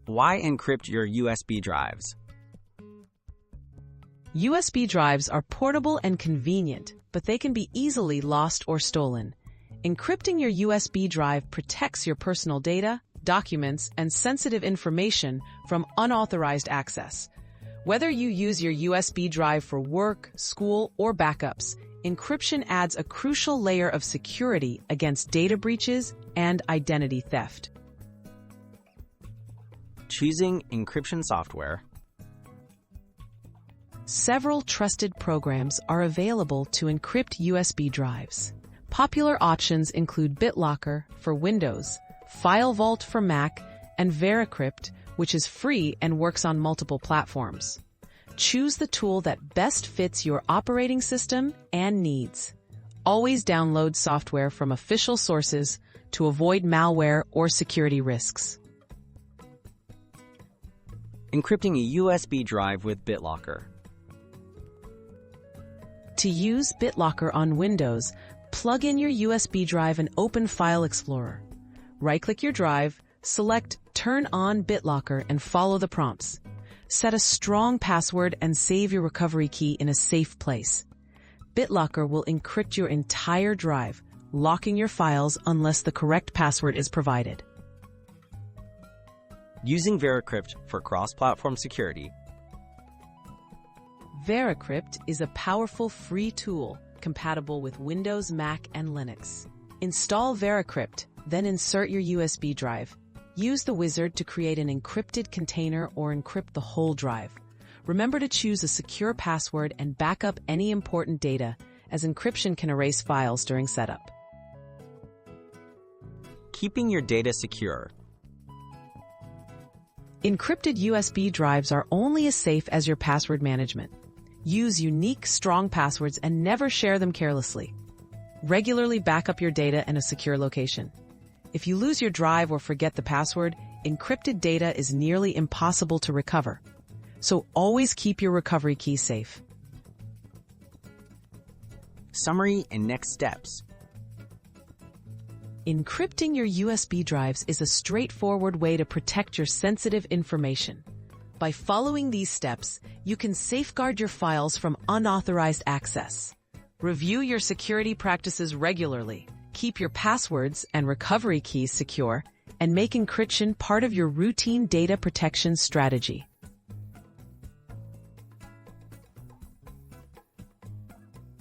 Why encrypt your USB drives? USB drives are portable and convenient, but they can be easily lost or stolen. Encrypting your USB drive protects your personal data, documents, and sensitive information from unauthorized access. Whether you use your USB drive for work, school, or backups, encryption adds a crucial layer of security against data breaches and identity theft. Choosing encryption software. Several trusted programs are available to encrypt USB drives. Popular options include BitLocker for Windows, FileVault for Mac, and VeraCrypt, which is free and works on multiple platforms. Choose the tool that best fits your operating system and needs. Always download software from official sources to avoid malware or security risks. Encrypting a USB drive with BitLocker. To use BitLocker on Windows, plug in your USB drive and open File Explorer. Right-click your drive, select Turn on BitLocker and follow the prompts. Set a strong password and save your recovery key in a safe place. BitLocker will encrypt your entire drive, locking your files unless the correct password is provided. Using VeraCrypt for cross-platform security. VeraCrypt is a powerful free tool compatible with Windows, Mac, and Linux. Install VeraCrypt, then insert your USB drive. Use the wizard to create an encrypted container or encrypt the whole drive. Remember to choose a secure password and back up any important data, as encryption can erase files during setup. Keeping your data secure. Encrypted USB drives are only as safe as your password management. Use unique, strong passwords and never share them carelessly. Regularly back up your data in a secure location. If you lose your drive or forget the password, encrypted data is nearly impossible to recover. So always keep your recovery key safe. Summary and next steps. Encrypting your USB drives is a straightforward way to protect your sensitive information. By following these steps, you can safeguard your files from unauthorized access. Review your security practices regularly, keep your passwords and recovery keys secure, and make encryption part of your routine data protection strategy.